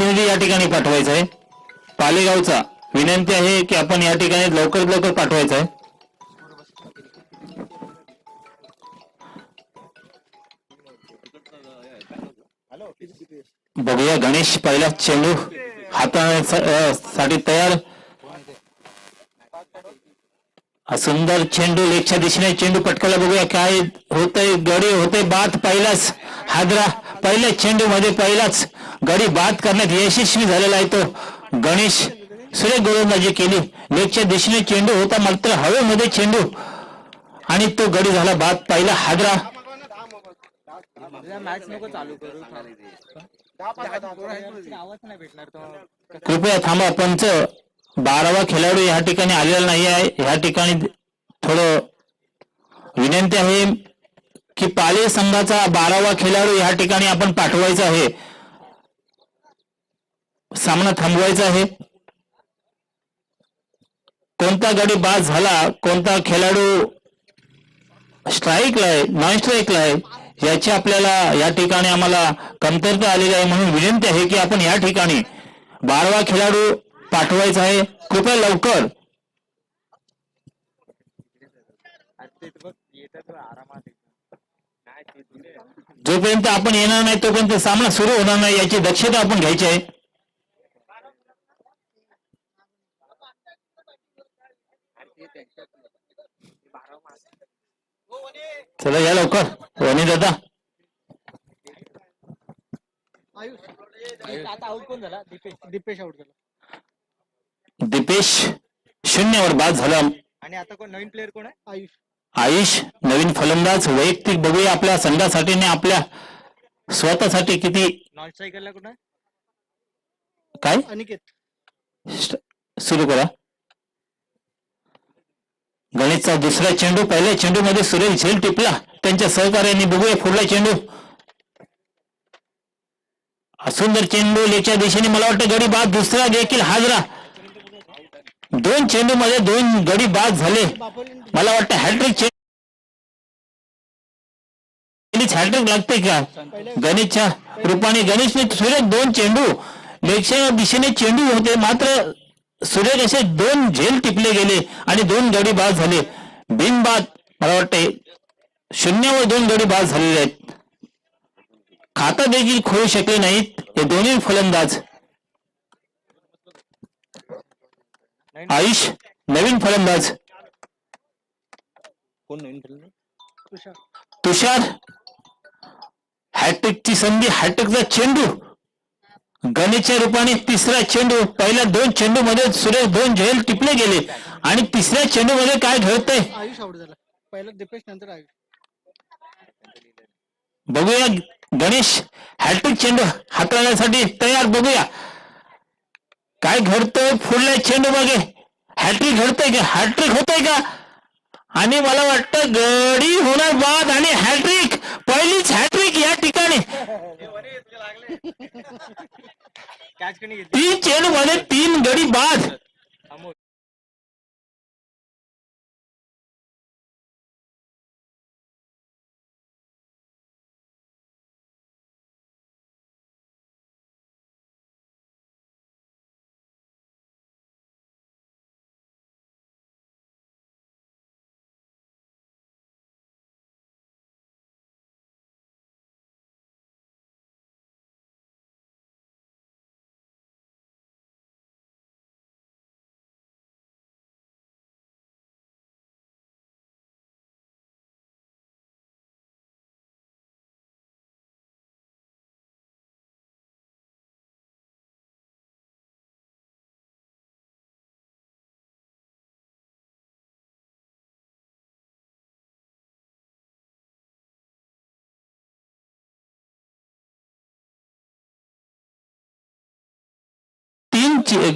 प्रतिनिधी या ठिकाणी पाठवायचा आहे. पालेगावचा विनंती आहे की आपण या ठिकाणी लवकरात लवकर पाठवायचं आहे. बघूया गणेश पहिला चेंडू हाताळण्यासाठी तयार. सुंदर चेंडू लेगच्या दिशेने चेंडू पटकायला. बघूया काय होतंय. गडी होते बाद. पहिलाच हादरा पहिल्या चेंडू मध्ये पहिलाच गडी बाद करण्यात यशस्वी झालेला आहे तो गणेश. सुरेख गोलंदाजी केली. लेगच्या दिशेने चेंडू होता मात्र हवेमध्ये चेंडू आणि तो गडी झाला बाद. पहिला हादरा. कृपया थांबा. पंच 12वा खेळाडू या ठिकाणी आलेला नाही आहे. या ठिकाणी थोडं विनंती आहे की पाले संघाचा 12वा खेळाडू या ठिकाणी आपण पाठवायचा आहे. सामना थांबवायचा आहे. कोणता गडी बाद झाला, कोणता खेळाडू स्ट्राईकला आहे, नॉन स्ट्राईकला आहे, याची आपल्याला या ठिकाणी आम्हाला कमतरता आलेली आहे. म्हणून विनंती आहे की आपण या ठिकाणी 12वा खेळाडू पाठवायचा आहे. कृपया लवकर. जोपर्यंत आपण येणार नाही तोपर्यंत सामना सुरू होणार नाही, याची दक्षता आपण घ्यायची आहे. चला या लवकर. वनी दादा. दीपेश 0 वर बाद झाला. आणि आता कोण नवीन प्लेअर कोण आहे? आयुष नवीन फलंदाज. वैयक्तिक बघूया आपल्या संघासाठी आणि आपल्या स्वतःसाठी किती. नॉन स्ट्रायकरला कोण आहे? काय अनिकेत. सुरू करा. गणेशचा दुसरा चेंडू. पहिल्या चेंडू मध्ये सुरेश झेल टिपला त्यांच्या सहकार्याने. बघूया पुढला चेंडू. सुंदर चेंडू लेच्या दिशेने. मला वाटतं गडी बाद. दुसरा देखील हाजरा. 2 चेंडू मध्ये 2 गडी बाद झाले. मला वाटतं हॅट्रिक हॅट्रिक लागते का गणेशच्या रूपाने. गणेशने सुरेख 2 चेंडू लेच्या दिशेने चेंडू होते मात्र सुरेख असे 2 झेल टिपले गेले आणि 2 गडी बाद झाले. बिनबाद. मला वाटते 0 वर 2 गडी बाद झालेले आहेत. खाता देखील खोलू शकले नाहीत हे दोन्ही फलंदाज. आयुष नवीन फलंदाज. तुषार. हॅट्रिकची संधी. हॅट्रिकचा चेंडू गणेशच्या रूपाने. तिसरा चेंडू. पहिल्या 2 चेंडू मध्ये सुरेश 2 झेल टिपले गेले आणि तिसऱ्या चेंडू मध्ये काय घडतंय. आयुष आउट झाला. पहिला दीपेश नंतर आयुष. बघूया गणेश हॅट्रिक चेंडू हाताळण्यासाठी तयार. बघूया काय घडतंय पुढल्या चेंडू मागे. हॅट्रिक घडतंय का? हॅट्रिक होतंय का? आणि मला वाटतं गडी होणार बाद आणि हॅट्रिक. पहिलीच हॅट्रिक या ठिकाणी. 3 चेंडू मध्ये 3 गडी बाद.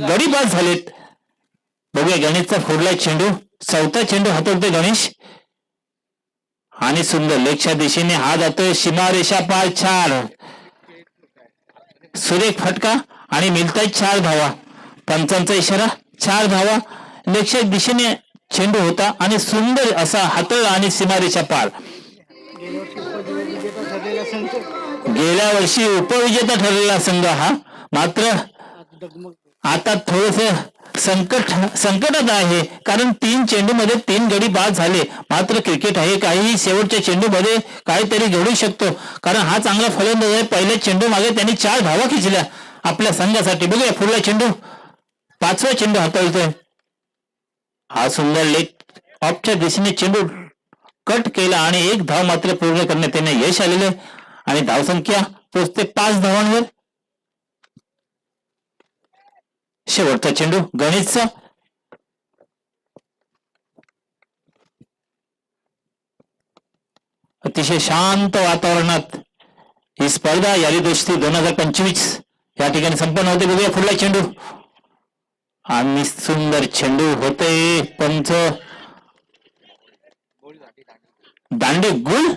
गडी बाद झालेत. बघूया गणेशचा फोडला चेंडू. 4था चेंडू हाताळतोय गणेश आणि सुंदर लेगच्या दिशेने हा जातोय. सीमारेषा पार. 4 सुरेख फटका आणि मिळताय 4 धावा. पंचांचा इशारा. 4 धावा. लेगच्या दिशेने चेंडू होता आणि सुंदर असा हातळला आणि सीमारेषा पार. गेल्या वर्षी उपविजेता ठरलेला संघ हा मात्र आता डगमग आता थोडस संकटात आहे, कारण 3 चेंडूमध्ये 3 गडी बाद झाले. मात्र क्रिकेट आहे, काहीही शेवटच्या चेंडूमध्ये काहीतरी घडू शकतो, कारण हा चांगला फलंदाज आहे. पहिल्या चेंडू मागे त्यांनी 4 धावा खिचल्या आपल्या संघासाठी. बघूया पुढला चेंडू, 5वा चेंडू हाताळतोय. हा सुंदर लेग ऑफच्या दिशेने चेंडू कट केला आणि 1 धाव मात्र पूर्ण करण्यात त्यांना यश आलेले आणि धावसंख्या पोहोचते 5 धावांवर. शेवटचा चेंडू गणेशचा. अतिशय शांत वातावरणात ही स्पर्धा यादी दोस्ती 2025 या ठिकाणी संपन्न होते. बघूया पुढला चेंडू आणि सुंदर चेंडू होते. पंच दांडे गुल.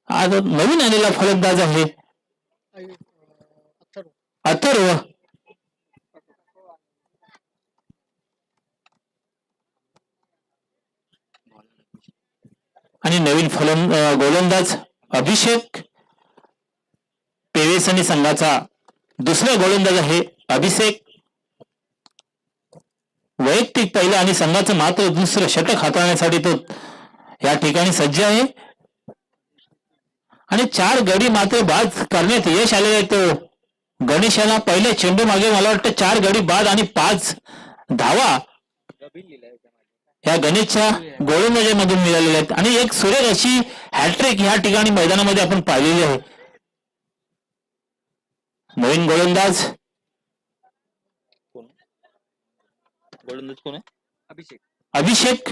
आज नवीन आलेला फलंदाज आहे अथर्व. अथर्व. आणि नवीन गोलंदाज अभिषेक पेवेस आणि संघाचा दुसरा गोलंदाज आहे अभिषेक. वैयक्तिक पहिलं आणि संघाचं मात्र दुसरं षटक हाताळण्यासाठी तो या ठिकाणी सज्ज आहे आणि 4 गडी मात्र बाद करण्यात यश आलेले आहे. तो गणेशाला पहिल्या चेंडू मागे मला वाटतं 4 गडी बाद आणि 5 धावा या गणेशच्या गोलंदाजीमधून मिळालेल्या आहेत आणि एक सुरेख अशी हॅट्रिक ह्या ठिकाणी मैदानामध्ये आपण पाहिलेली आहे. नवीन गोलंदाज कोण आहे? अभिषेक. अभिषेक.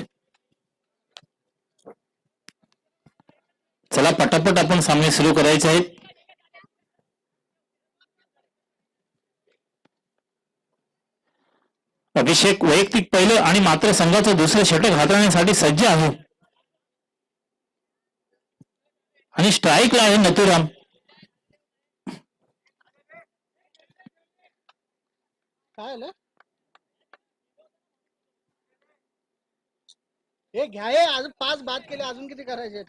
चला पटापट आपण सामने सुरू करायचे आहेत. अभिषेक वैयक्तिक पहिलं आणि मात्र संघाचं दुसरं षटक हाताळण्यासाठी सज्ज आहे आणि स्ट्राईकला आहे नथुराम. काय आलं हे घ्या. अजून 5 बाद केले, अजून किती करायचे?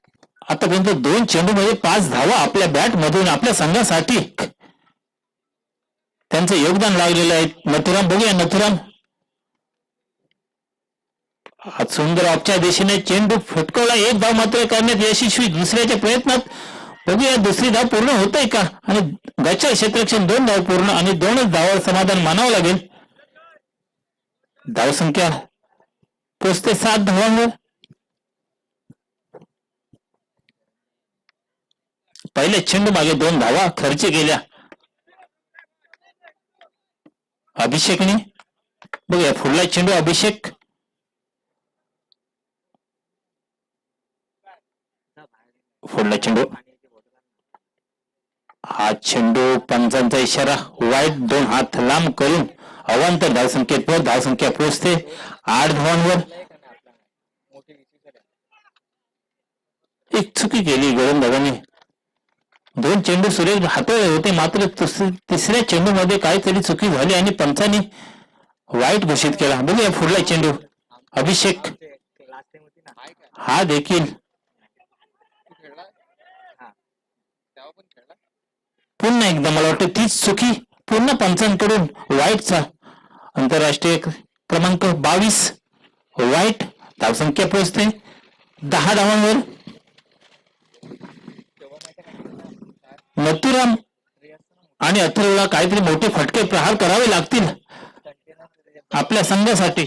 आतापर्यंत 2 चेंडूमध्ये 5 धावा आपल्या बॅट मधून आपल्या संघासाठी त्यांचं योगदान लागलेलं आहे. नथुराम. बघूया नथुराम. सुंदर ऑफच्या दिशेने चेंडू फटकवला. 1 धाव मात्र करण्यात यशस्वी दुसऱ्याच्या प्रयत्नात. बघूया दुसरी धाव पूर्ण होतय का आणि गच्चा क्षेत्ररक्षण 2 धाव पूर्ण आणि 2च धावावर समाधान मानावं लागेल. धावसंख्या पोचते 7 धावांवर. पहिल्या चेंडू मागे 2 धावा खर्च केल्या अभिषेकने. बघूया पुढला चेंडू अभिषेक. पुढला चेंडू. हा चेंडू पंचांचा इशारा वाईट 2 हात लांब करून अवांतर धावसंख्येत धावसंख्या पोहोचते 8 धावांवर. एक चुकी केली गोलंदाजाने. 2 चेंडू सुरेख हाताळले होते मात्र तिसऱ्या चेंडू मध्ये काहीतरी चुकी झाली आणि पंचांनी वाईट घोषित केला. बघूया पुढला चेंडू अभिषेक. हा देखील पुन्हा एकदा मला वाटतं तीच चुकी पूर्ण पंचांकडून वाईटचा. आंतरराष्ट्रीय क्रमांक 22 वाईट. धावसंख्या पोहोचते 10 धावांवर. नथुराम आणि अथर्वला काहीतरी मोठे फटके प्रहार करावे लागतील आपल्या संघासाठी.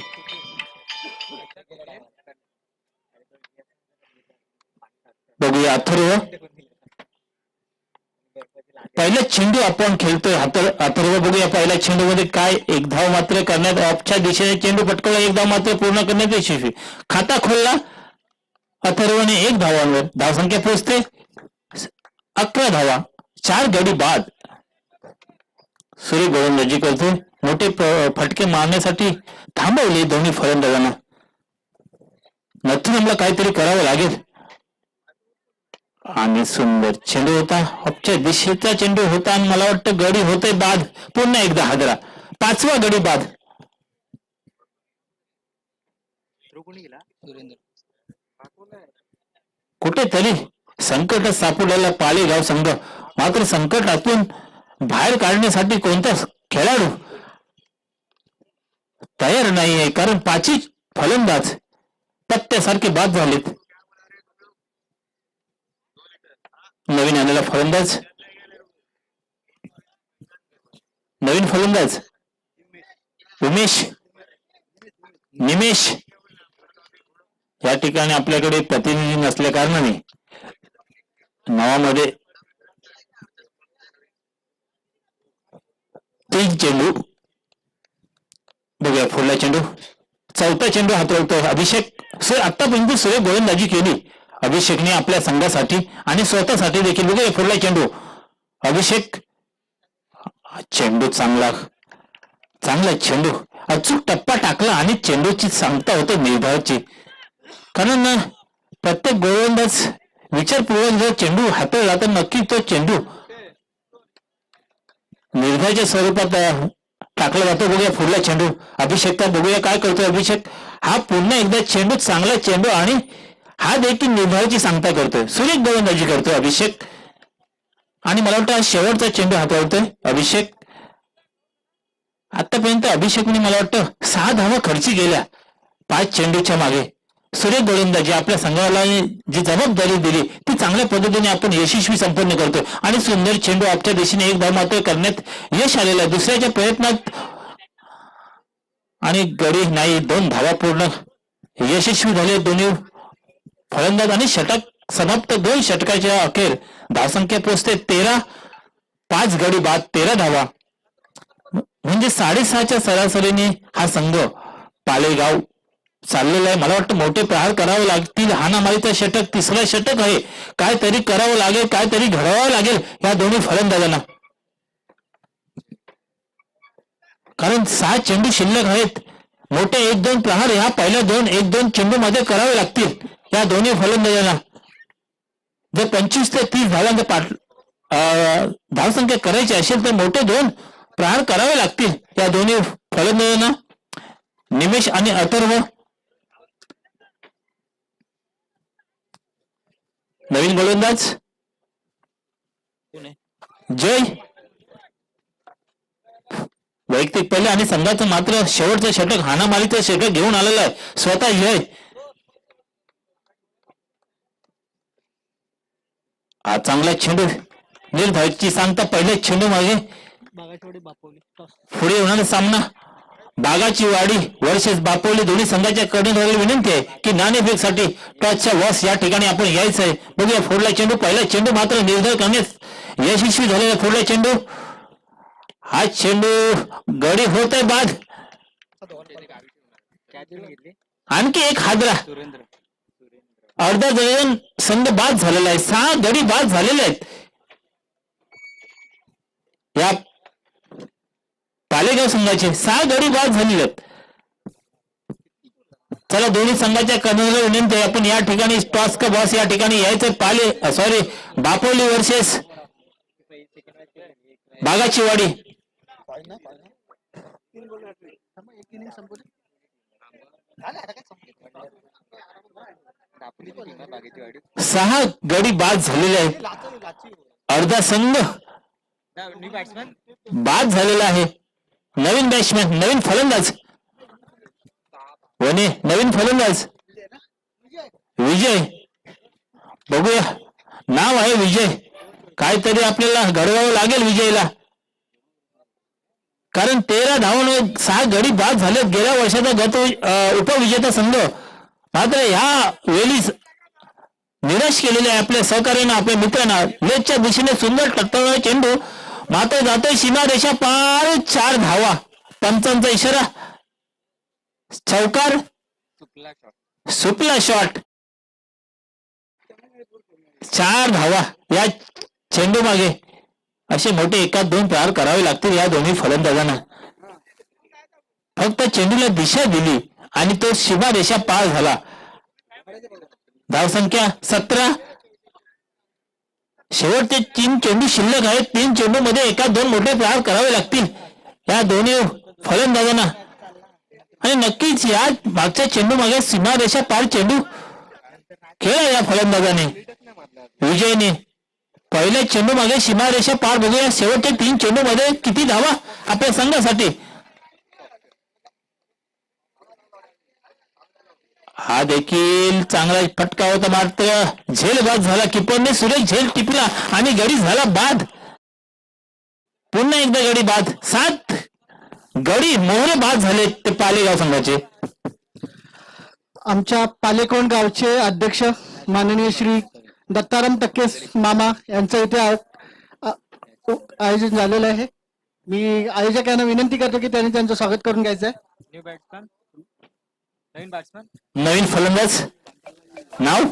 बघूया अथर्व. पहिला चेंडू आपण खेळतोय अथर्व. बघूया पहिल्या चेंडू मध्ये काय 1 धाव मात्र करण्यात ऑफच्या दिशेने चेंडू पटकवला. 1 धाव मात्र पूर्ण करण्यात यशस्वी. खाता खोलला अथर्वने 1 धावांवर. धावसंख्या पोहोचते 11 धावा. 4 गडी बाद. सूर्य गोलंदाजी करतो. मोठे फटके मारण्यासाठी थांबवले दोन्ही फलंदाजांना. नथुरामला काहीतरी करावं लागेल. आणि सुंदर चेंडू होता, ऑफच्या दिशेचा चेंडू होता आणि मला वाटतं गडी होते बाद. पुन्हा एकदा हादरा, 5वा गडी बाद. कुठेतरी संकट सापडलेला पालेगाव संघ, मात्र संकटातून बाहेर काढण्यासाठी कोणता खेळाडू तयार नाहीये, कारण 5ही फलंदाज पत्त्यासारखे बाद झालेत. नवीन आलेला फलंदाज, नवीन फलंदाज निमेश. या ठिकाणी आपल्याकडे प्रतिनिधी नसल्या कारणाने नावामध्ये 3 चेंडू. बघूया पुढला चेंडू, 4था चेंडू हातवतो अभिषेक. आतापर्यंत सुरेख गोलंदाजी केली अभिषेकने आपल्या संघासाठी आणि स्वतःसाठी देखील. बघूया पुढला चेंडू, अभिषेक. चेंडू चांगला चेंडू, अचूक टप्पा टाकला आणि चेंडूची सांगता होते निर्धाराची. कारण प्रत्येक गोलंदाज विचारपूर्वक जर चेंडू हाताळला तर नक्की तो चेंडू निर्धाराच्या स्वरूपात टाकला जातो. बघूया पुढला चेंडू अभिषेक, तर बघूया काय करतोय अभिषेक. हा पुन्हा एकदा चेंडू, चांगला चेंडू आणि हा देखील निर्धाराची सांगता करतोय. सुरेख गोलंदाजी करतोय अभिषेक आणि मला वाटतं हा शेवटचा चेंडू हाताळतोय अभिषेक. आतापर्यंत अभिषेकने मला वाटतं 6 धावा खर्ची गेल्या 5 चेंडूच्या मागे. सुरेख गोलंदाजी, आपल्या संघाला जी जबाबदारी दिली ती चांगल्या पद्धतीने आपण यशस्वी संपन्न करतोय आणि सुंदर चेंडू आपल्या दिशेने 1 धाव मात्र करण्यात यश आलेलं आहे दुसऱ्याच्या प्रयत्नात. आणि गडी नाही, 2 धावा पूर्ण यशस्वी झाले दोन्ही फलंदाज आणि षटक समाप्त. 2 षटकाच्या अखेर धावसंख्या पोहोचते 13. 5 गडी बाद, 13 धावा, म्हणजे 6.5च्या सरासरीने हा संघ पालेगाव चाललेला आहे. मला वाटतं मोठे प्रहार करावे लागतील. हाणामारीचं षटक, 3रं षटक आहे. काहीतरी करावं लागेल, काहीतरी घडवावं लागेल या दोन्ही फलंदाजांना, कारण 6 चेंडू शिल्लक आहेत. मोठे 1-2 प्रहार ह्या पहिल्या 1-2 चेंडू मध्ये करावे लागतील या दोन्ही फलंदाजांना. जर 25 ते 30 धावांचा धावसंख्या करायची असेल तर मोठे 2 प्रहार करावे लागतील या दोन्ही फलंदाजांना. निमेश आणि अथर्व. नवीन गोलंदाज जय, वैयक्तिक पहिले आणि संघाचं मात्र शेवटचं षटक, हाणामारीचं षटक घेऊन आलेलं आहे स्वतः जय. हा चांगला चेंडू, निर्धाराची सांगता पहिल्या चेंडू मागे. पुढे होणारा सामना बागाची वाडी वर्सेस बापोली, दोन्ही संघाच्या कडून विनंती आहे की नाणेफेकसाठी टॉसच्या वॉस या ठिकाणी आपण यायचं आहे. बघूया पुढला चेंडू, पहिला चेंडू मात्र निर्धार करण्यास यशस्वी झालेला पुढला चेंडू. हा चेंडू गडी होत आहे बाद. आणखी एक हादरा, अर्धा दर्जन संघ बाद झालेला आहे. 6 गडी बाद झालेले आहेत या पालेगाव संघाचे. 6 गडी बाद झालेले आहेत. चला दोन्ही संघाच्या कर्णधाराला विनंती आहे आपण या ठिकाणी टॉस का बॉस या ठिकाणी यायचं. बापोली वर्सेस बागाची वाडी. 6 गडी बाद झालेले आहेत. अर्धा संघ बाद झालेला आहे. नवीन बॅट्समॅन, नवीन फलंदाज वने, नवीन फलंदाज विजय. बघूया, नाव आहे विजय. काहीतरी आपल्याला घडवावं लागेल विजयला, कारण 13 धावांवर 6 गडी बाद झाले. गेल्या वर्षाचा उपविजेता संघ मात्र ह्या वेळी निराश केलेले आहे आपल्या सहकार्यानं, आपल्या मित्रांना. लेगच्या दिशेने सुंदर टक्करणारा चेंडू मात्र जातोय सीमा रेषा पार. 4 धावा, पंचांचा इशारा, चौकार, सुपला शॉट. 4 धावा या चेंडू मागे. असे मोठे 1-2 प्रहार करावे लागतील या दोन्ही फलंदाजांना. फक्त चेंडूला दिशा दिली आणि तो सीमा रेषा पार झाला. धावसंख्या 17. शेवटचे 3 चेंडू शिल्लक आहेत. 3 चेंडू मध्ये एका 2 मोठे प्रहार करावे लागतील या दोन्ही फलंदाजांना. आणि नक्कीच या मागच्या चेंडू मागे सीमारेषा पार चेंडू खेळला या फलंदाजाने विजयने. पहिल्या चेंडू मागे सीमारेषा पार. बघूया शेवटच्या 3 चेंडू मध्ये किती धावा आपल्या संघासाठी. हा देखील चांगला फटका होता मात्र झेल बाद झाला. किपरने सुरेख झेल टिपला आणि गडी झाला बाद. पुन्हा एकदा गडी बाद. 7 गडी मोहरे बाद झाले ते पालेगाव संघाचे. आमच्या पालेकोण गावचे अध्यक्ष माननीय श्री दत्ताराम टक्के मामा यांचं इथे आयोजन झालेलं आहे. मी आयोजकांना विनंती करतो की त्यांनी त्यांचं स्वागत करून घ्यायचं आहे. नवीन फलंदाज नाव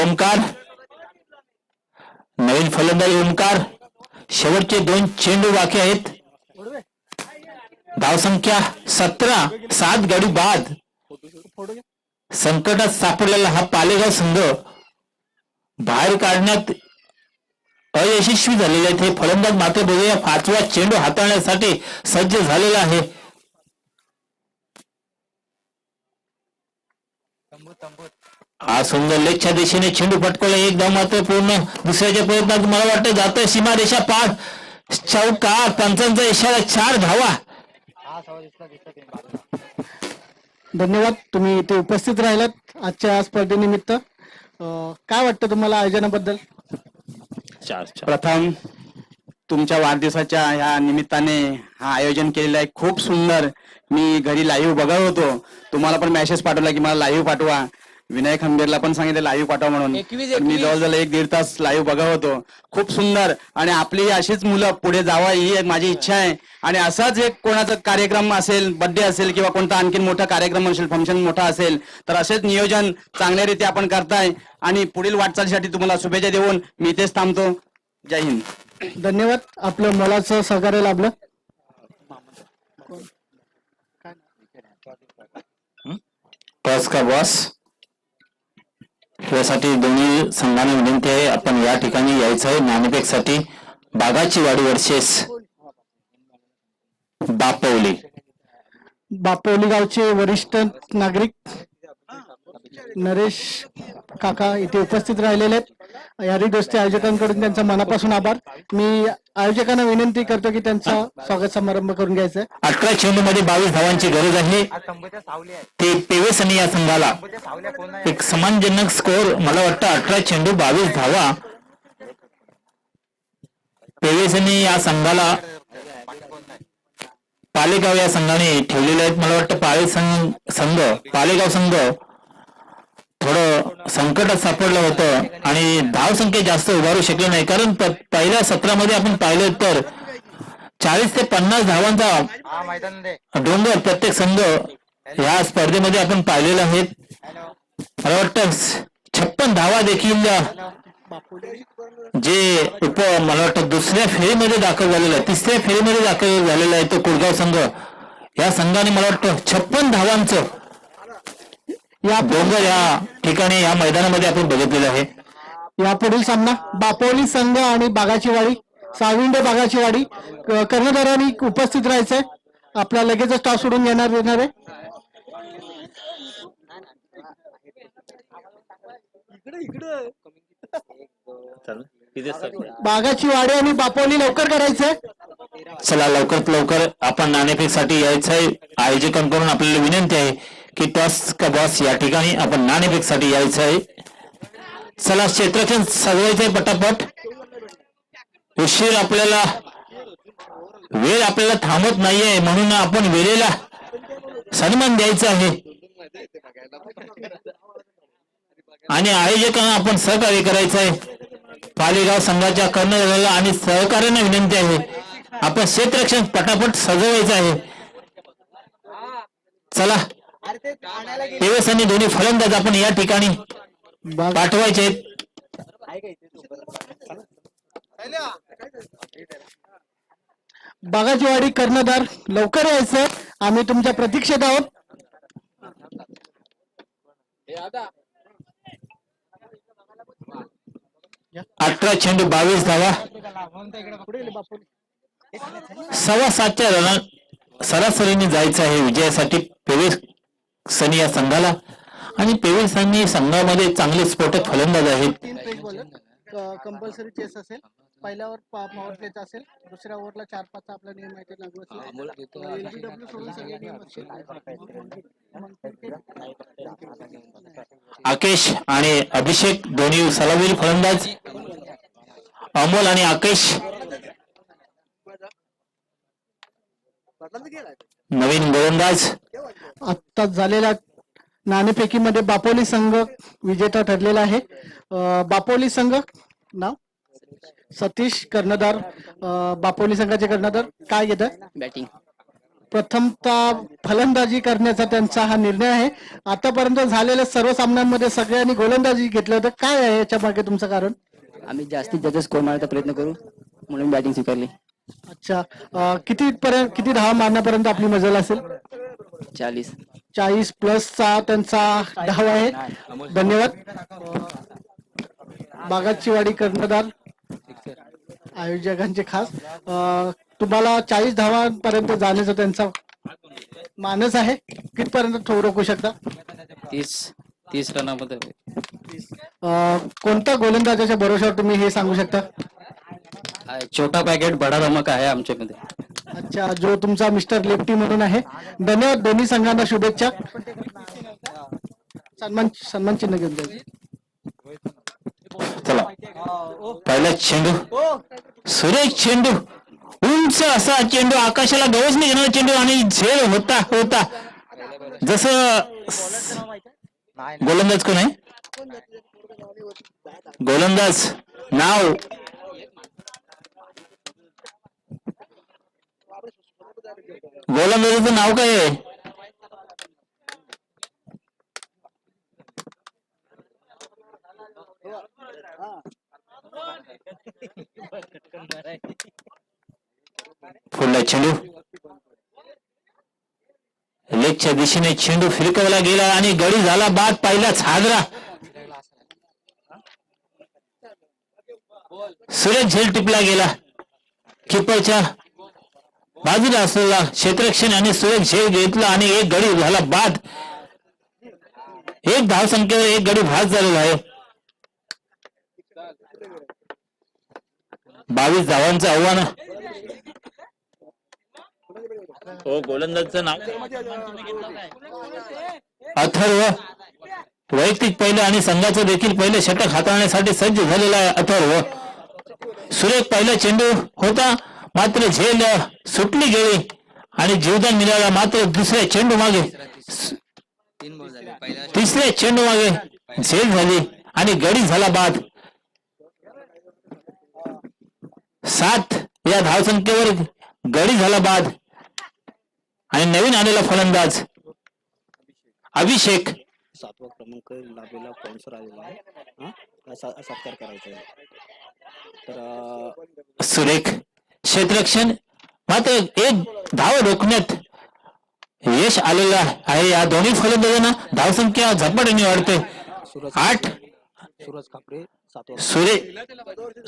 ओमकार. नवीन फलंदाज ओमकार. शेवटचे 2 चेंडू बाकी आहेत. धावसंख्या 17. 7 गडी बाद. संकटात सापडलेला हा पालेगाव संघ बाहेर काढण्यात अयशस्वी झालेले आहेत. हे फलंदाज मात्र बघूया 5वा चेंडू हाताळण्यासाठी सज्ज झालेला आहे. हा सुंदर लेगच्या दिशेने चेंडू फटकवला. एक धाव मात्र पूर्ण. दुसऱ्याच्या प्रयत्नात मला वाटतं जातं सीमारेषा पार. चौकार. पंचांचा इशारा. 4 धावा. धन्यवाद. तुम्ही इथे उपस्थित राहिलात आजच्या स्पर्धेनिमित्त. काय वाटतं तुम्हाला आयोजनाबद्दल? प्रथम तुमच्या वाढदिवसाच्या ह्या निमित्ताने हा आयोजन केलेलं आहे. खूप सुंदर. मी घरी लाईव्ह बघत होतो. तुम्हाला पण मेसेज पाठवला की मला लाईव्ह पाठवा. विनायक हंबीरला पण सांगितलं लाईव्ह पाठवा म्हणून. मी जवळजवळ 1-1.5 तास लाईव्ह बघत होतो. खूप सुंदर. आणि आपली अशीच मुलं पुढे जावा ही एक माझी इच्छा आहे. आणि असाच एक कोणाचा कार्यक्रम असेल, बर्थडे असेल किंवा कोणता आणखीन मोठा कार्यक्रम असेल, फंक्शन मोठा असेल तर असेच नियोजन चांगल्यारीत्या आपण करताय. आणि पुढील वाटचालीसाठी तुम्हाला शुभेच्छा देऊन मी इथेच थांबतो. जय हिंद. धन्यवाद. आपलं मोलाचं सहकार्य लाभलं. टॉस का बॉस. यासाठी दोन्ही संघांना विनंती आहे आपण या ठिकाणी यायचं आहे. नाणेफेकसाठी बागाची वाडी वर्सेस बापवली. बापोली गावचे वरिष्ठ नागरिक नरेश काका इथे उपस्थित राहिलेले आहेत. यारी दोस्ती आयोजकांकडून त्यांचा मनापासून आभार. मी आयोजकांना विनंती करतो की त्यांचा स्वागत समारंभ करून घ्यायचा आहे. 18 चेंडू मध्ये 22 धावांची गरज आहे. ते पेवेस आणि या संघाला एक समानजनक स्कोर. मला वाटतं 18 चेंडू 22 धावा पेवेस आणि या संघाला पालेगाव या संघाने ठेवलेले आहेत. मला वाटतं पालेगाव संघ थोडं संकटात सापडलं होतं आणि धाव संख्या जास्त उभारू शकले नाही. कारण पहिल्या सत्रामध्ये आपण पाहिलं तर 40 ते 50 धावांचा डोंगर प्रत्येक संघ या स्पर्धेमध्ये आपण पाहिलेला आहे. मला वाटतं 56 धावा देखील जे मला वाटतं दुसऱ्या फेरीमध्ये दाखल झालेला आहे, 3ऱ्या फेरीमध्ये दाखल झालेला आहे तो कुळगाव संघ. या संघाने मला वाटतं 56 धावांचं या डोंगर या ठिकाणी या मैदानामध्ये आपण बघितलेलं आहे. यापुढील सामना बापोली संघ आणि बागाची वाडी, साविंडे बागाची वाडी. कर्णधारांनी उपस्थित राहायचंय. आपला लगेचच टॉस सोडून येणार आहे. बागाची वाडी आणि बापोली लवकर करायचंय. चला लवकरात लवकर आपण नाणेफेकसाठी यायचंय. आयोजकांकडून आपल्याला विनंती आहे की टॉस का बॉस या ठिकाणी आपण नाणेफेकसाठी यायचं आहे. चला क्षेत्ररक्षण सजवायचंय पटापट. उशीर आपल्याला वेळ आपल्याला थांबत नाहीये म्हणून आपण वेळेला सन्मान द्यायचा आहे आणि आयोजकांना आपण सहकार्य करायचं आहे. पालेगाव संघाच्या कर्णधाराला आणि सहकार्यांना विनंती आहे आपण क्षेत्ररक्षण पटापट सजवायचं आहे. चला पेवेस आणि दोन्ही फलंदाज आपण या ठिकाणी पाठवायचे आहेत. बागाची वाडी कर्णधार लवकर यायचं. आम्ही तुमच्या प्रतीक्षेत आहोत. 18 चेंडू 22 धावा. सव्वा 7च्या रनात सरासरीने जायचं आहे विजयासाठी पेवेसनी या संघाला. आणि पेवेसनी संघामध्ये चांगले स्फोटक फलंदाज आहेत. 3 फ्रेश बॉलर कंपल्सरी चेस असेल. पहिल्या ओव्हर पॉवर प्लेचा असेल. दुसऱ्या ओव्हरला 4-5 आपला नियम आहे ते लागू असेल. LBW सोडून सगळे नियम असतील. आकेश आणि अभिषेक दोन्ही सलामीर फलंदाज. अमोल आणि आकेश नवीन गोलंदाज. आत्ताच झालेल्या नाणेफेकीमध्ये बापोली संघ विजेता ठरलेला आहे. बापोली संघ नाव सतीश कर्णधार. बापोली संघाचे कर्णधार काय घेत बॅटिंग प्रथमतः फलंदाजी करण्याचा त्यांचा हा निर्णय आहे. आतापर्यंत झालेल्या सर्व सामन्यांमध्ये सगळ्यांनी गोलंदाजी घेतलं होतं. काय आहे याच्या मागे तुमचं कारण? आम्ही जास्तीत जास्त स्कोर मारण्याचा प्रयत्न करू म्हणून बॅटिंग स्वीकारली. अच्छा, किती धावा मारण्यापर्यंत आपली मजल असेल? 40 प्लसचा त्यांचा धाव आहे. धन्यवाद. बागाचीवाडी कर्णधार आयोजकांचे खास. तुम्हाला 40 धावांपर्यंत जाण्याचा त्यांचा मानस आहे. कितपर्यंत रोखू शकता? 30 रनामध्ये. कोणत्या गोलंदाजाच्या भरोशावर तुम्ही हे सांगू शकता? छोटा पॅकेट बडा धमक आहे आमच्यामध्ये. अच्छा, जो तुमचा मिस्टर लेफ्टी म्हणून आहे. धन्यवाद. दोन्ही संघांना शुभेच्छा. सन्मान चिन्ह घेऊन जाईल. चला पहिला चेंडू सुरेख चेंडू. उंच असा चेंडू आकाशाला गवसणी घेणारा चेंडू आणि झेल होता होता. जसं गोलंदाज कोण आहे? गोलंदाज नाव गोलंदाजाचं नाव काय आहे? पुढला चेंडू लेगच्या दिशेने चेंडू फिरकवला गेला आणि गडी झाला बाद. पहिलाच हादरा. सुरेख झेल टिपला गेला. किपरच्या बाजूला असलेला क्षेत्ररक्षण आणि सुरेख झेल घेतला आणि एक गडी झाला बाद. एक धाव संख्येवर एक गडी भास झालेला आहे. 22 धावांचं आव्हान. हो, गोलंदाजचं नाव अथर्व. वैयक्तिक पहिलं आणि संघाचं देखील पहिलं षटक हाताळण्यासाठी सज्ज झालेला आहे अथर्व. सुरेख पहिला चेंडू होता मात्र झेल सुटली गेली आणि जीवदान मिळाला. मात्र दुसऱ्या चेंडू मागे तिसऱ्या चेंडू मागे झेल झाली आणि गडी झाला बाद. 7 या धावसंख्येवर गडी झाला बाद. आणि नवीन आलेला फलंदाज अभिषेक. 7वा क्रमांक लाभलेला स्पॉन्सर आलेला आहे. सत्कार करायचा आहे. तर सुरेख क्षेत्ररक्षण. मात्र एक धाव रोखण्यात यश आलेलं आहे. या दोन्ही फलंदाजांना धावसंख्या झपाट्याने वाढते. 8 सुरज खापरे 7वा.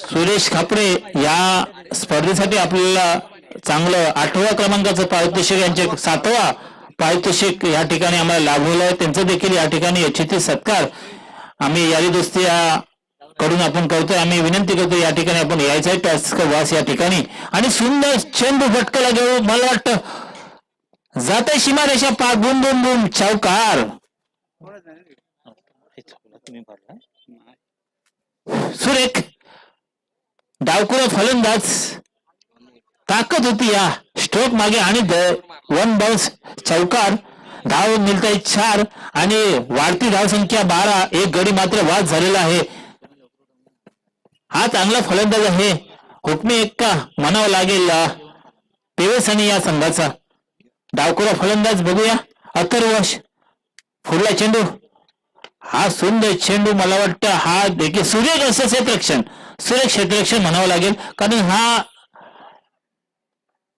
सुरेश खापरे या स्पर्धेसाठी आपल्याला चांगलं 8व्या क्रमांकाचं पारितोषिक, यांचे 7वा पारितोषिक या ठिकाणी आम्हाला लाभलेलं आहे. त्यांचं देखील या ठिकाणी यशस्वी सत्कार आम्ही यारी दोस्ती कडून आपण करतोय. आम्ही विनंती करतो या ठिकाणी आपण यायचं आहे टास्क वास या ठिकाणी. आणि सुंदर चेंडू फटकाला घेऊन मला वाटतं जाते सीमारेषा पार. बुम बुम बुम चौकार. सुरेख डावकुरा फलंदाज. ताकद होती या स्ट्रोक मागे आणि 1 बाउन्स चौकार. धाव मिळताय 4 आणि वाढती धाव संख्या 12. एक गडी मात्र बाद झालेला आहे. हा चांगला फलंदाज आहे. हुकमी एक्का म्हणावं लागेल पेवेसनी या संघाचा. डावकुरा फलंदाज बघूया अथर्व. पुढला चेंडू. हा सुंदर चेंडू मला वाटतं हा देखील सुरेख असं क्षेत्ररक्षण. सुरेख क्षेत्ररक्षण म्हणावं लागेल कारण हा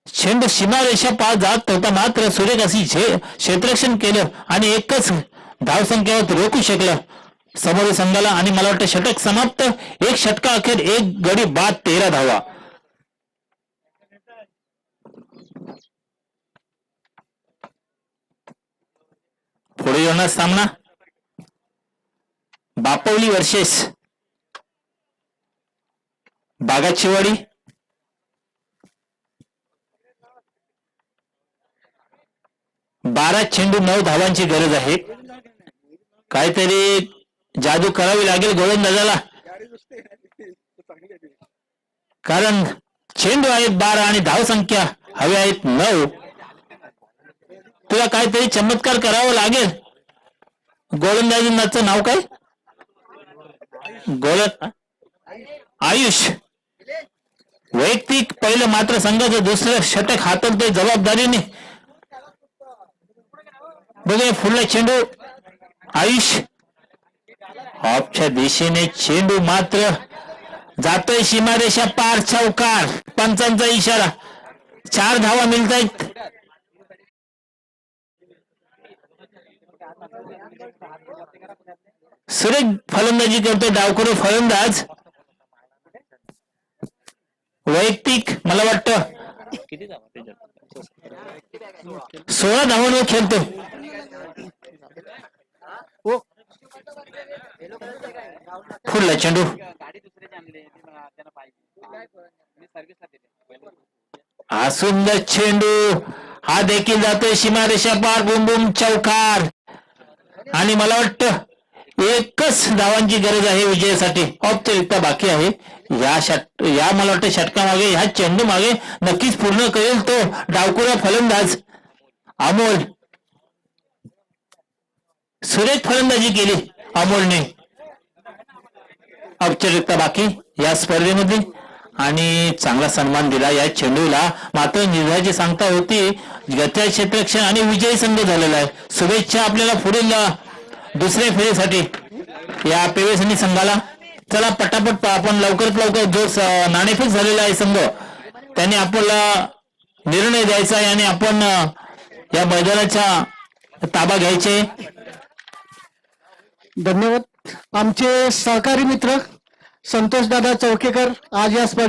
चेंडू सीमारेषा पार जात होता. मात्र सुरेख अशी क्षेत्ररक्षण केलं आणि एकच धावसंख्येवर रोखू शकलं. समोर संघाला आणि मला वाटतं षटक समाप्त. एक षटका अखेर एक गडी बाद 13 धावा. पुढे येणार सामना बापवली वर्सेस बागाचीवाडी. बारा चेंडू 9 धावांची गरज आहे. काहीतरी जादू करावी लागेल गोलंदाजाला, कारण चेंडू आहेत 12 आणि धावसंख्या हवी आहेत 9. तुला काहीतरी चमत्कार करावा लागेल. गोलंदाजाचं नाव काय? आयुष. वैयक्तिक पहिलं मात्र संघाचं दुसरं षटक हाताळतोय जबाबदारीने. बघूया पुढला चेंडू. आयुष ऑफच्या दिशेने चेंडू मात्र जातोय सीमारेषा पार. चौकार. पंचांचा इशारा. 4 धावा मिळत आहेत. सुरेख फलंदाजी करतो डावखुरा फलंदाज. वैयक्तिक मला वाटतं 16 धावांवर खेळतो. पुढला चेंडू. हा सुंदर चेंडू. हा देखील जातोय सीमारेषा पार. बुम बुम. चौकार. आणि मला वाटतं एकच धावांची गरज आहे विजयासाठी. औपचारिकता बाकी आहे. या मला वाटतं षटकामागे, ह्या चेंडू मागे नक्कीच पूर्ण करेल तो डावखुरा फलंदाज अमोल. सुरेख फलंदाजी केली अमोलने. औपचारिकता बाकी या स्पर्धेमध्ये आणि चांगला सन्मान दिला या चेंडूला. मात्र निर्धाराची सांगता होती गत्या क्षेत्ररक्षण आणि विजयी संघ झालेला आहे. शुभेच्छा आपल्याला पुढील दुसऱ्या फेरीसाठी या पेवेसनी संघाला. चला पटापट आपण लवकरात लवकर जो नाणेफेक झालेला आहे संघ त्याने आपल्याला निर्णय द्यायचा आहे आणि आपण या मैदानाचा ताबा घ्यायचे. धन्यवाद. आमचे सहकारी मित्र संतोष दादा चौकेकर आज या स्पर्धेत